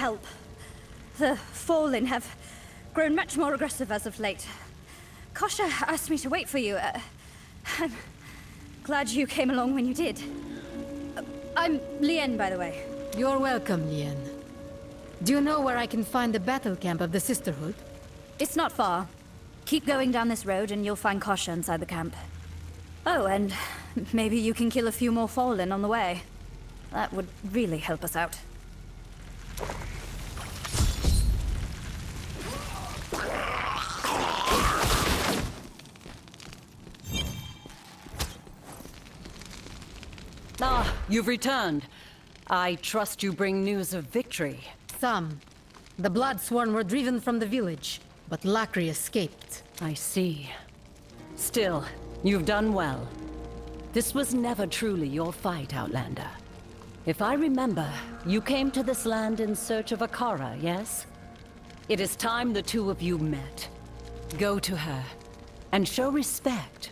help. The Fallen have grown much more aggressive as of late. Kosha asked me to wait for you. I'm glad you came along when you did. I'm Lien, by the way. You're welcome, Lien. Do you know where I can find the battle camp of the Sisterhood? It's not far. Keep going down this road and you'll find Kosha inside the camp. Oh, and maybe you can kill a few more Fallen on the way. That would really help us out. Ah, you've returned. I trust you bring news of victory. Some. The Bloodsworn were driven from the village, but Lakri escaped. I see. Still, you've done well. This was never truly your fight, Outlander. If I remember, you came to this land in search of Akara, yes? It is time the two of you met. Go to her, and show respect,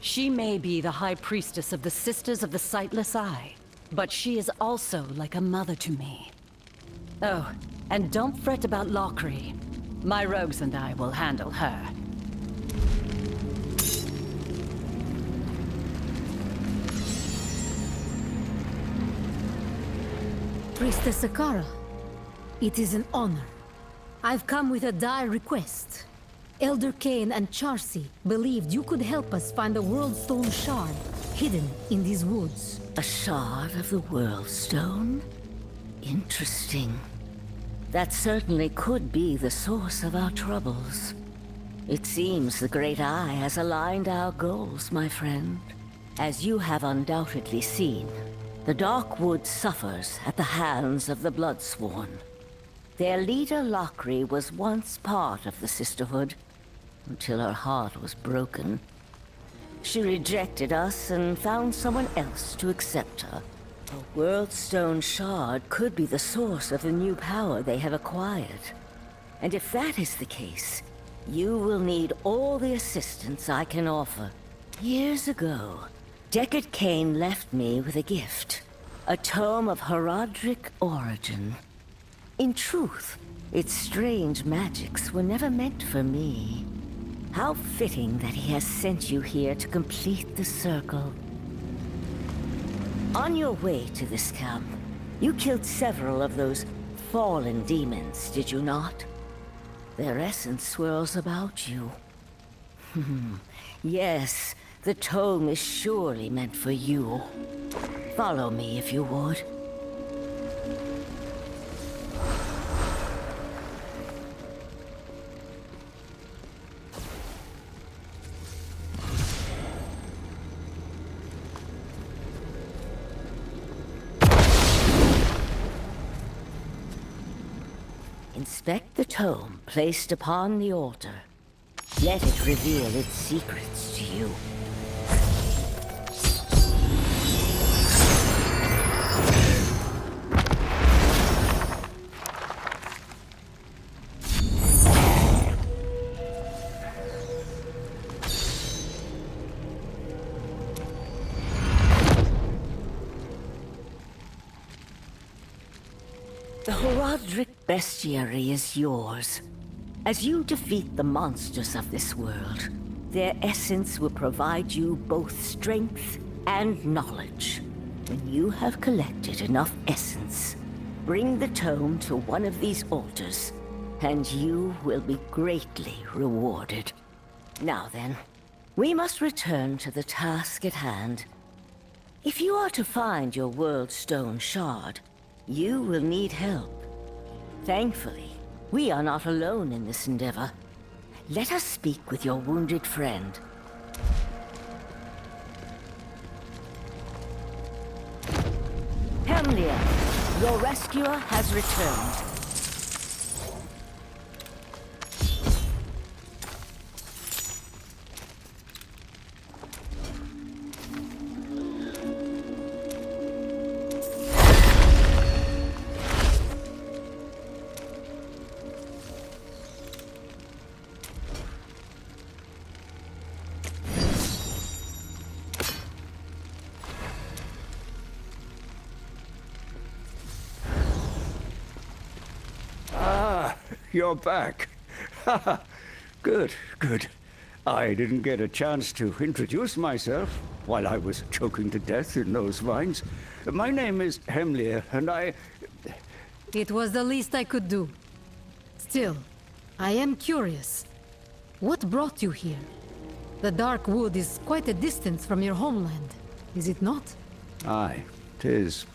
She may be the High Priestess of the Sisters of the Sightless Eye, but she is also like a mother to me. Oh, and don't fret about Lakri. My rogues and I will handle her. Priestess Akara, it is an honor. I've come with a dire request. Elder Cain and Charcy believed you could help us find the World Stone Shard hidden in these woods. A shard of the World Stone? Interesting. That certainly could be the source of our troubles. It seems the Great Eye has aligned our goals, my friend. As you have undoubtedly seen, the Darkwood suffers at the hands of the Bloodsworn. Their leader, Lakri, was once part of the Sisterhood, until her heart was broken. She rejected us and found someone else to accept her. A Worldstone Shard could be the source of the new power they have acquired. And if that is the case, you will need all the assistance I can offer. Years ago, Deckard Cain left me with a gift. A tome of Horadric origin. In truth, its strange magics were never meant for me. How fitting that he has sent you here to complete the circle. On your way to this camp, you killed several of those fallen demons, did you not? Their essence swirls about you. Yes, the tome is surely meant for you. Follow me if you would. Inspect the tome placed upon the altar. Let it reveal its secrets to you. The Horadric bestiary is yours. As you defeat the monsters of this world, their essence will provide you both strength and knowledge. When you have collected enough essence, bring the tome to one of these altars, and you will be greatly rewarded. Now then, we must return to the task at hand. If you are to find your World Stone Shard, you will need help. Thankfully, we are not alone in this endeavor. Let us speak with your wounded friend. Hemlia, your rescuer has returned. you're back. Good, good. I didn't get a chance to introduce myself while I was choking to death in those vines. My name is Hemlir, and I... It was the least I could do. Still, I am curious. What brought you here? The Dark Wood is quite a distance from your homeland, is it not? Aye, 'tis.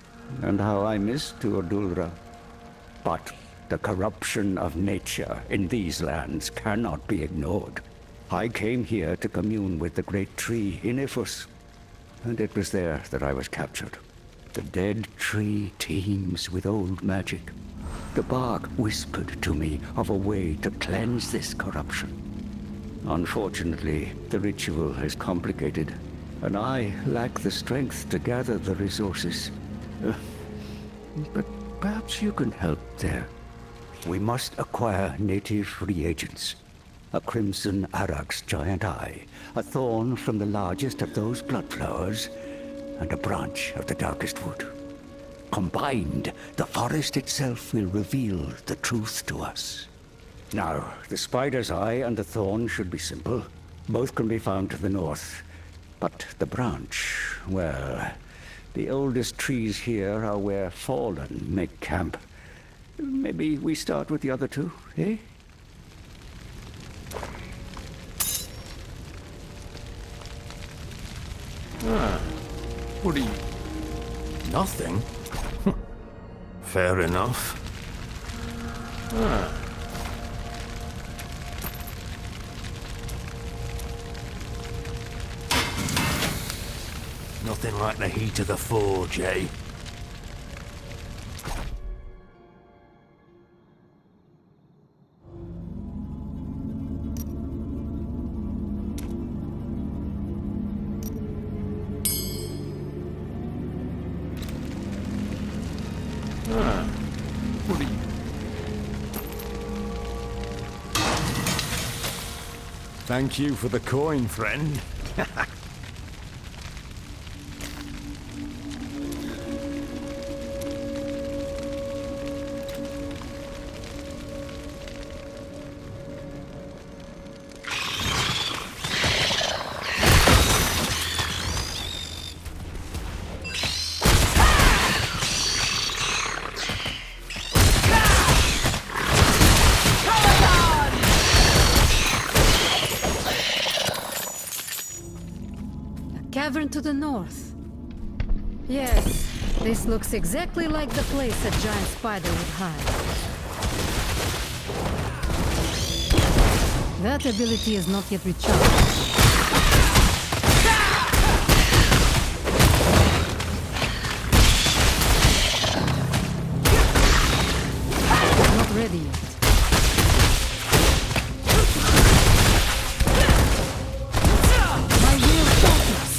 And how I miss Tuodulra. But the corruption of nature in these lands cannot be ignored. I came here to commune with the great tree Inifus, and it was there that I was captured. The dead tree teems with old magic. The bark whispered to me of a way to cleanse this corruption. Unfortunately, the ritual is complicated, and I lack the strength to gather the resources. But perhaps you can help there. We must acquire native reagents. A crimson Arax giant eye, a thorn from the largest of those blood flowers, and a branch of the darkest wood. Combined, the forest itself will reveal the truth to us. Now, the spider's eye and the thorn should be simple. Both can be found to the north. But the branch, well, the oldest trees here are where Fallen make camp. Maybe we start with the other two, eh? What are you... Nothing? Fair enough. Nothing like the heat of the forge, eh? What are you... Thank you for the coin, friend. Cavern to the north. Yes, this looks exactly like the place a giant spider would hide. That ability is not yet recharged. Not ready yet. My real focus.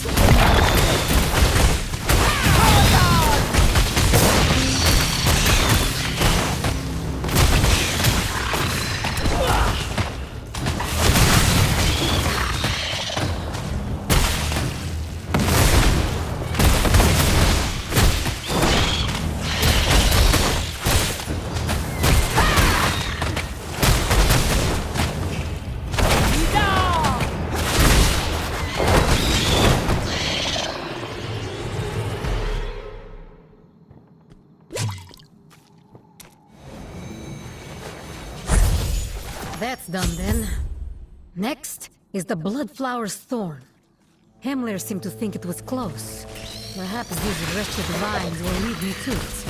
That's done then. Next is the Bloodflower's Thorn. Hemlir seemed to think it was close. Perhaps these wretched vines will lead me to it.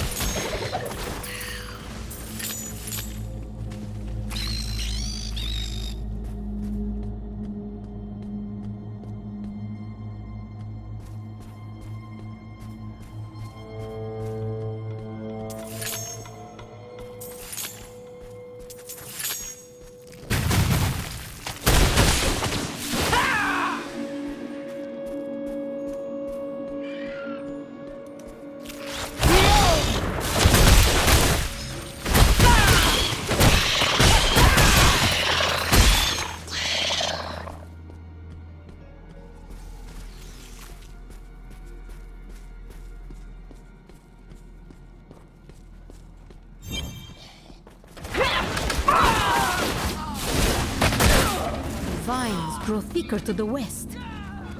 grow thicker to the west.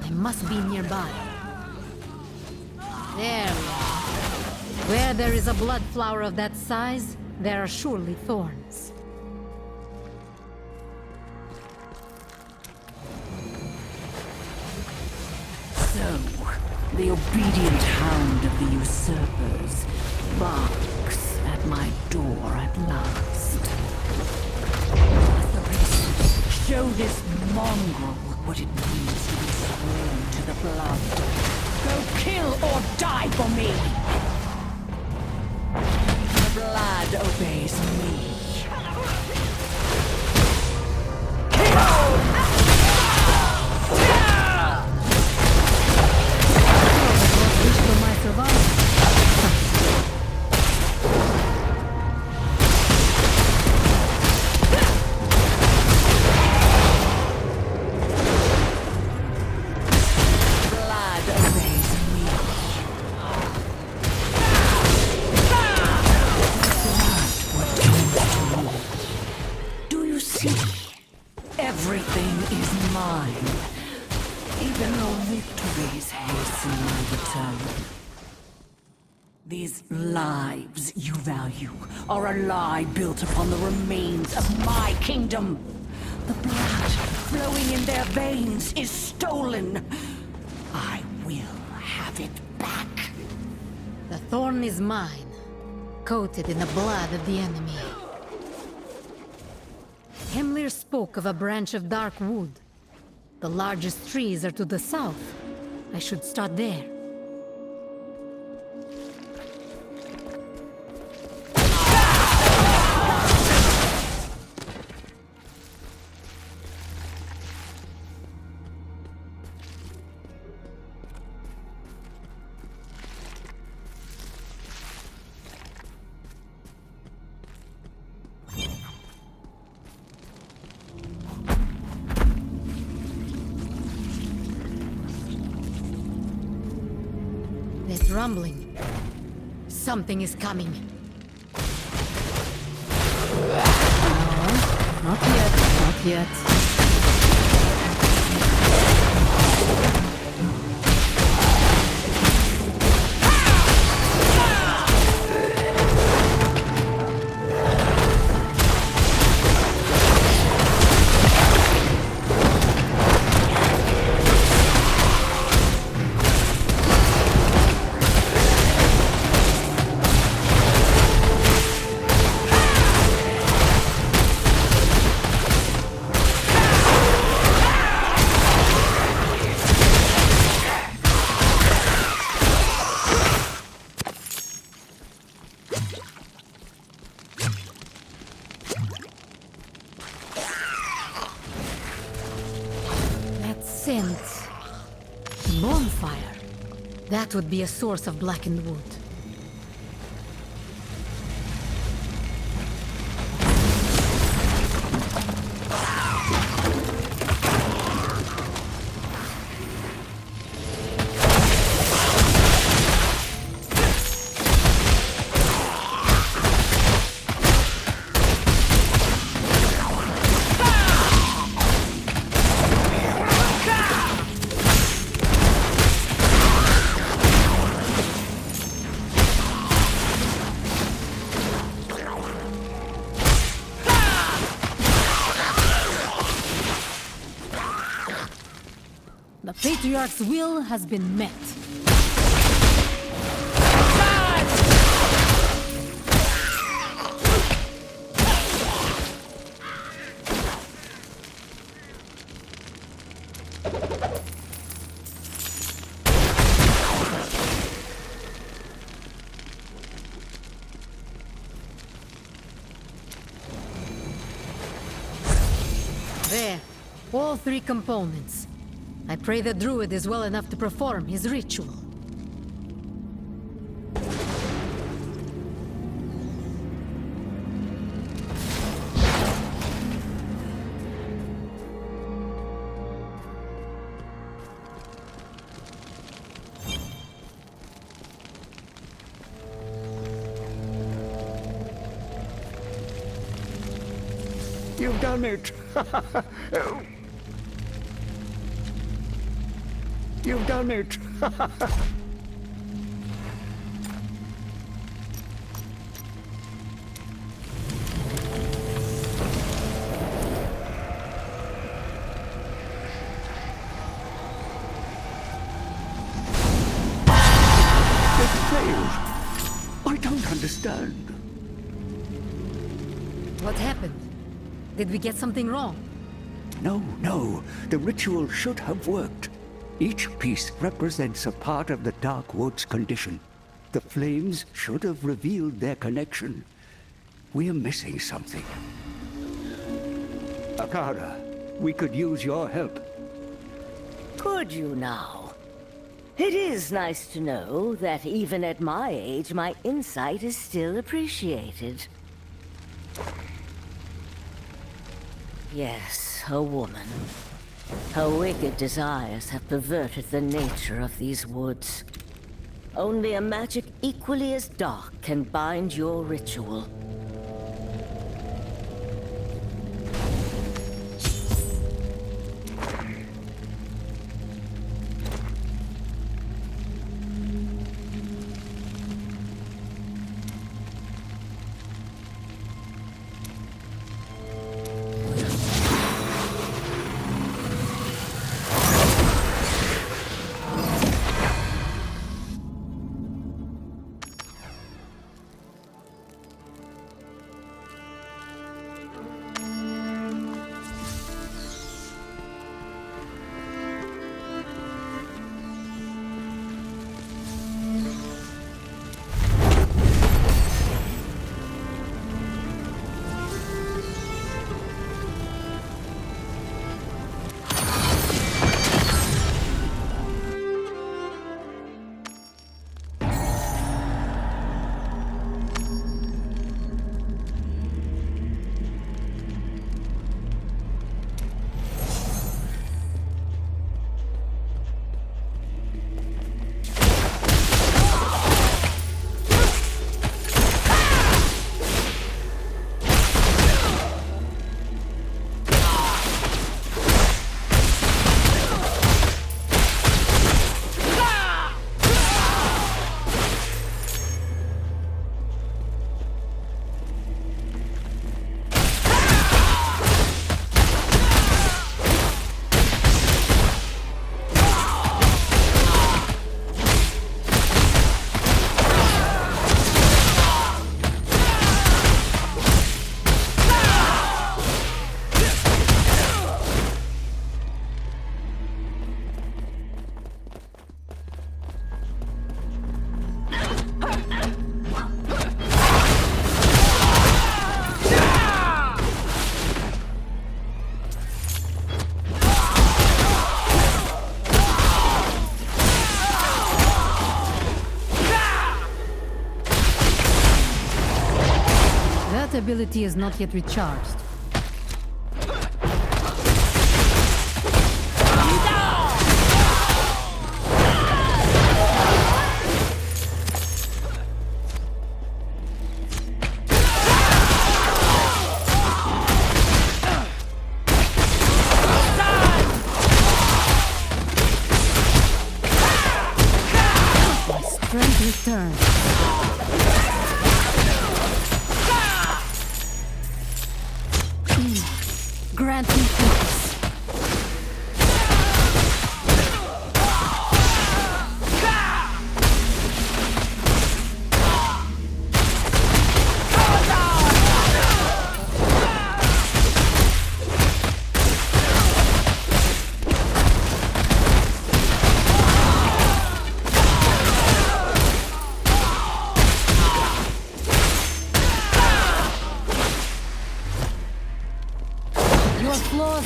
I must be nearby. There we are. Where there is a blood flower of that size, there are surely thorns. So, the obedient hound of the usurpers barks at my door at last. Authorities, show this mongrel what it means to be sworn to the blood. Go kill or die for me! The blood obeys me. Wish for my survival. Blood obeys me. Do you see? Everything is mine. Even though victories hasten my return. These lives you value are a lie built upon the remains of my kingdom. The blood flowing in their veins is stolen. I will have it back. The thorn is mine, coated in the blood of the enemy. Himmler spoke of a branch of dark wood. The largest trees are to the south. I should start there. There's rumbling. Something is coming. No, not yet, not yet. Scent. Bonfire. That would be a source of blackened wood. The Patriarch's will has been met. There, all three components. I pray the druid is well enough to perform his ritual. You've done it! You've done it! It failed. I don't understand. What happened? Did we get something wrong? No. The ritual should have worked. Each piece represents a part of the Dark Wood's condition. The flames should have revealed their connection. We're missing something. Akara, we could use your help. Could you now? It is nice to know that even at my age, my insight is still appreciated. Yes, a woman. Her wicked desires have perverted the nature of these woods. Only a magic equally as dark can bind your ritual. That ability is not yet recharged. My strength returns. Grant me peace. Your floor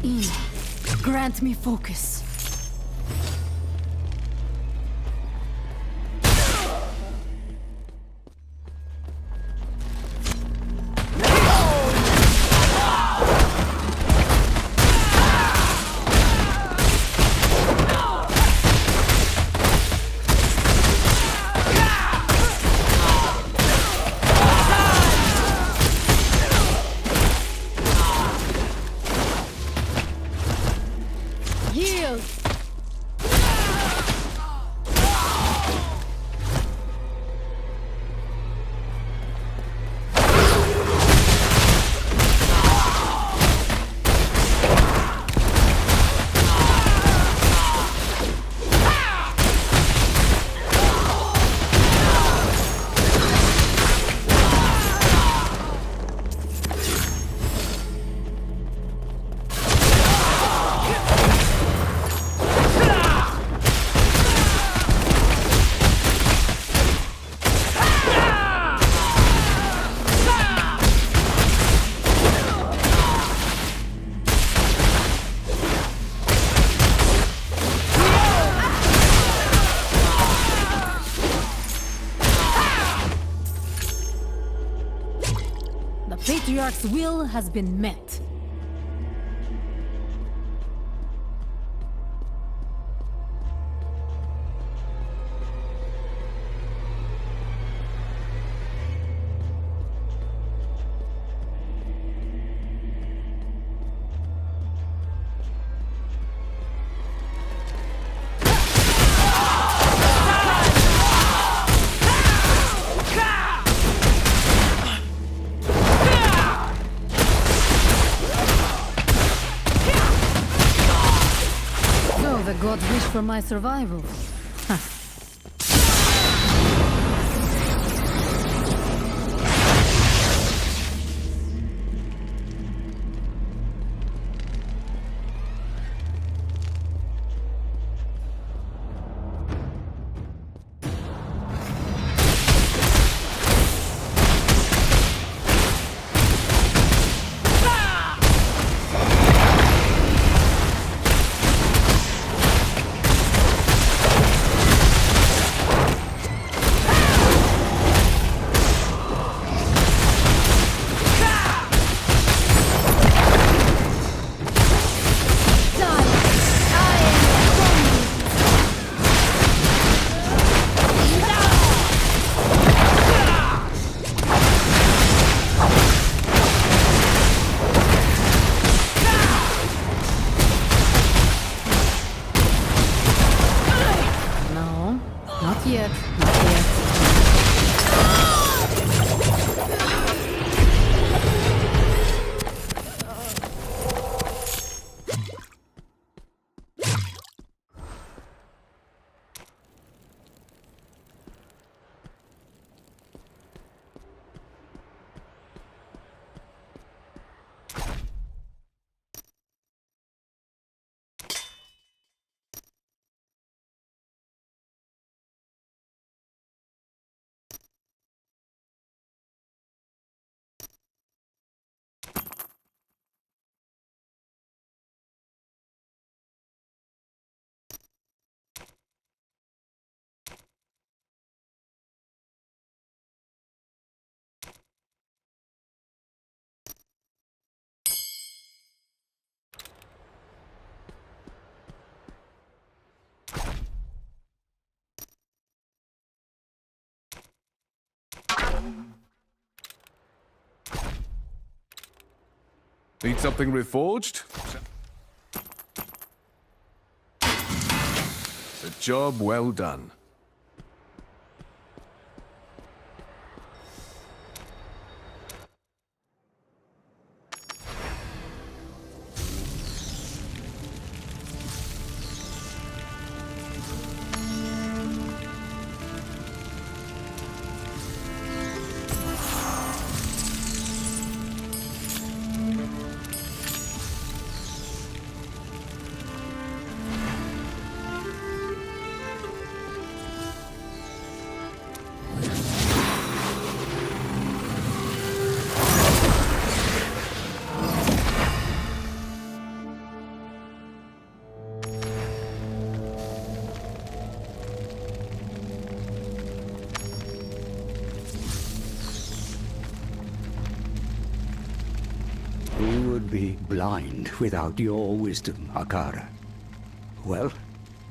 in. Grant me focus. Yield! The Patriarch's will has been met. So the gods wish for my survival. Huh. No, not yet, not yet. Need something reforged? A job well done. would be blind without your wisdom, Akara. Well,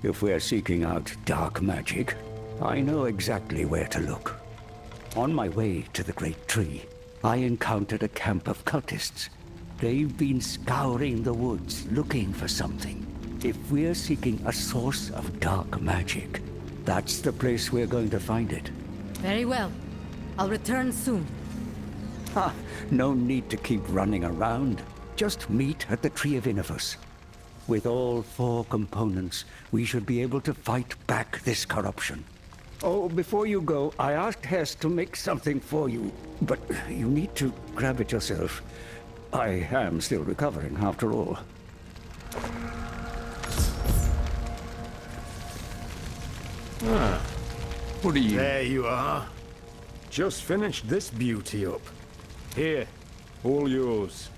if we're seeking out dark magic, I know exactly where to look. On my way to the Great Tree, I encountered a camp of cultists. They've been scouring the woods looking for something. If we're seeking a source of dark magic, that's the place we're going to find it. Very well. I'll return soon. Ha! No need to keep running around. Just meet at the Tree of Innovus. With all 4 components, we should be able to fight back this corruption. Oh, before you go, I asked Hess to make something for you, but you need to grab it yourself. I am still recovering, after all. What are you... There you are. Just finished this beauty up. Here, all yours.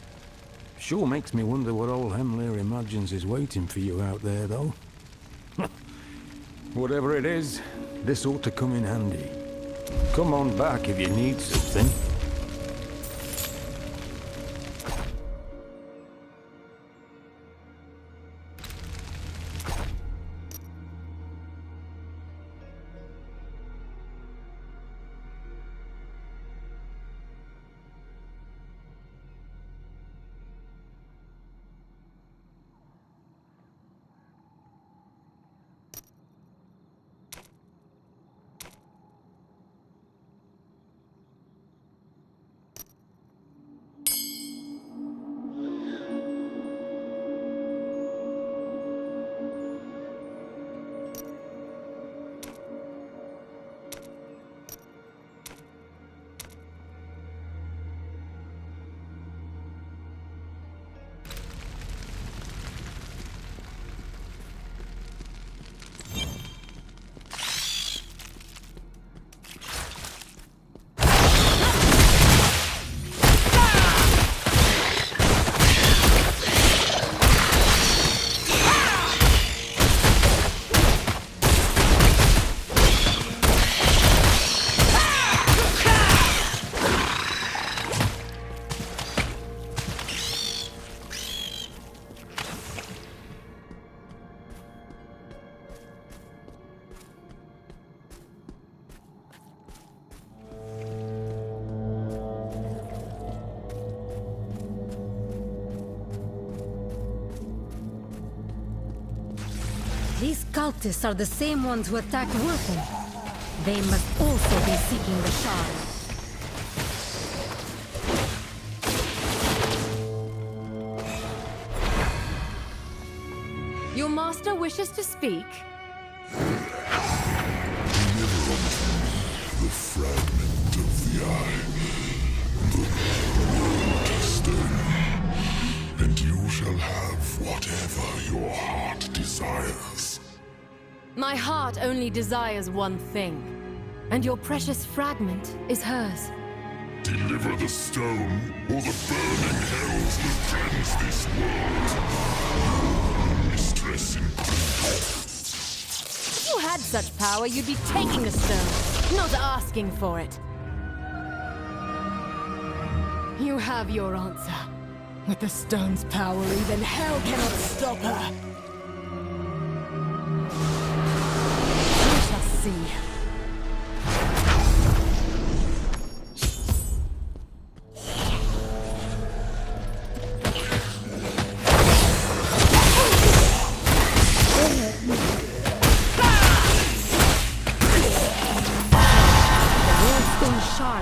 Sure makes me wonder what old Hemlir imagines is waiting for you out there, though. Whatever it is, this ought to come in handy. Come on back if you need something. These cultists are the same ones who attacked Wurthen. They must also be seeking the shard. Your master wishes to speak? The fragment of the eye, the stone, and you shall have whatever your heart desires. My heart only desires one thing, and your precious fragment is hers. Deliver the stone, or the burning hells will cleanse this world. Your mistress in If you had such power, you'd be taking the stone, not asking for it. You have your answer. With the stone's power, even hell cannot stop her. We shall see.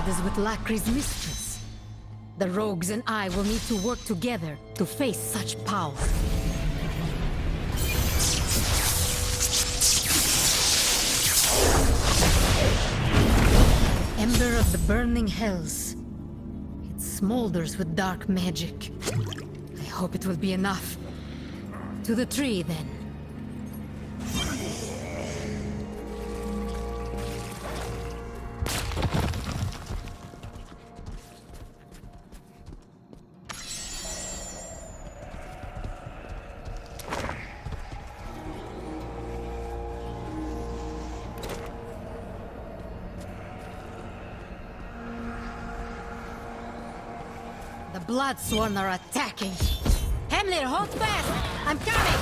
Is with Lacri's mistress. The rogues and I will need to work together to face such power. The ember of the burning hells. It smolders with dark magic. I hope it will be enough. To the tree, then. The Bloodsworn are attacking! Hemlir, hold fast! I'm coming!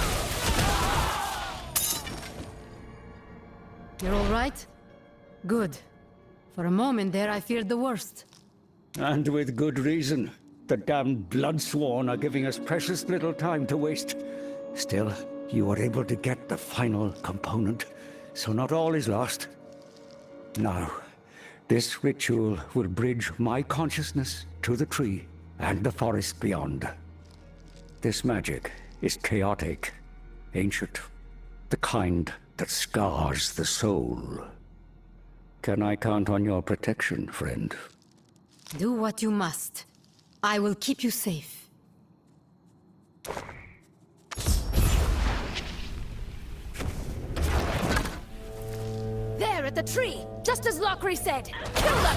You're all right? Good. For a moment there, I feared the worst. And with good reason. The damned Bloodsworn are giving us precious little time to waste. Still, you were able to get the final component, so not all is lost. Now, this ritual will bridge my consciousness to the tree and the forest beyond. This magic is chaotic, ancient, the kind that scars the soul. Can I count on your protection, friend? Do what you must. I will keep you safe. There at the tree, just as Lockery said. Kill them!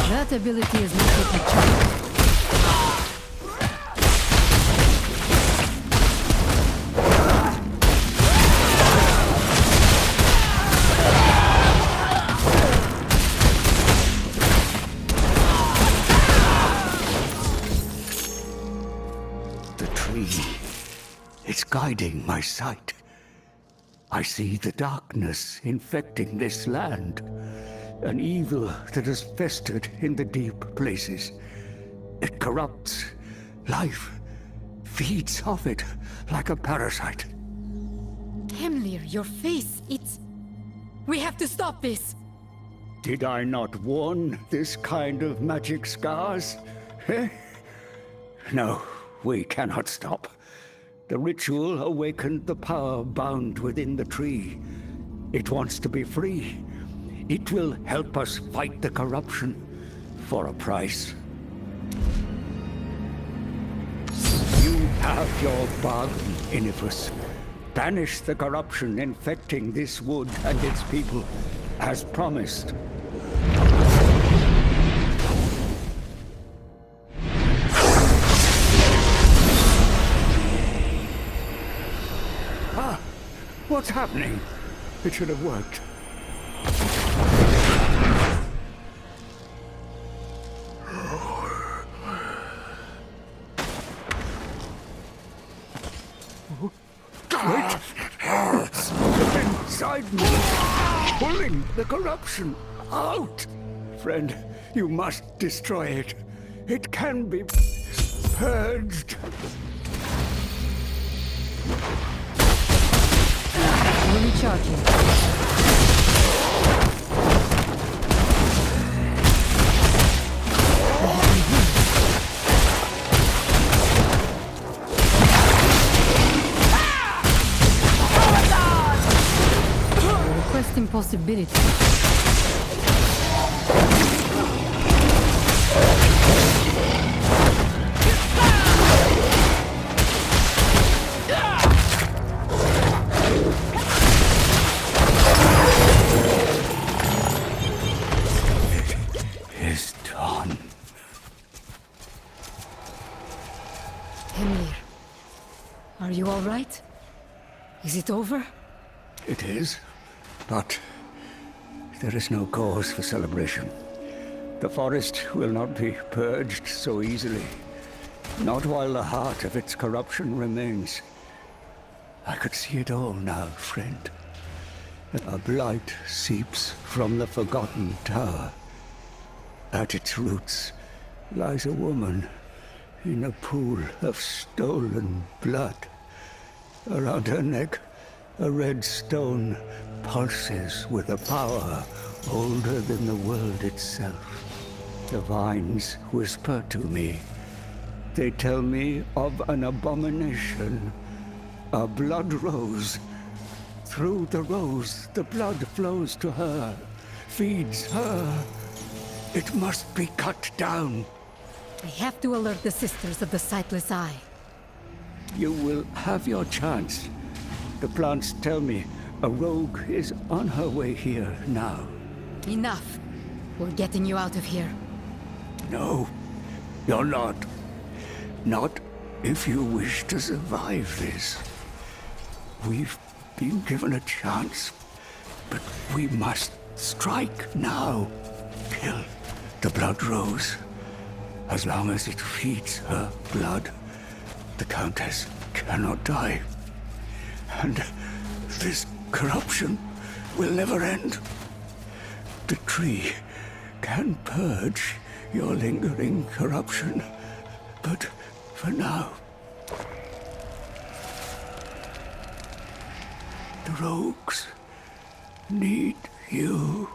That ability is not yet matured. The tree. It's guiding my sight. I see the darkness infecting this land. An evil that has festered in the deep places. It corrupts life, feeds off it like a parasite. Hemlir, your face, it's... We have to stop this! Did I not warn this kind of magic scars? Eh? No, we cannot stop. The ritual awakened the power bound within the tree. It wants to be free. It will help us fight the corruption for a price. You have your bargain, Inifus. Banish the corruption infecting this wood and its people, as promised. Ah! What's happening? It should have worked. Inside me, pulling the corruption out. Friend, you must destroy it. It can be purged. Fully charging. Impossibility. It is done. Hemlir, are you all right? Is it over? It is. But there is no cause for celebration. The forest will not be purged so easily. Not while the heart of its corruption remains. I could see it all now, friend. A blight seeps from the forgotten tower. At its roots lies a woman in a pool of stolen blood. Around her neck, a red stone pulses with a power older than the world itself. The vines whisper to me. They tell me of an abomination, a blood rose. Through the rose, the blood flows to her, feeds her. It must be cut down. I have to alert the Sisters of the Sightless Eye. You will have your chance. The plants tell me a rogue is on her way here now. Enough. We're getting you out of here. No, you're not. Not if you wish to survive this. We've been given a chance, but we must strike now. Kill the Blood Rose. As long as it feeds her blood, the Countess cannot die. And this corruption will never end. The tree can purge your lingering corruption, but for now, the rogues need you.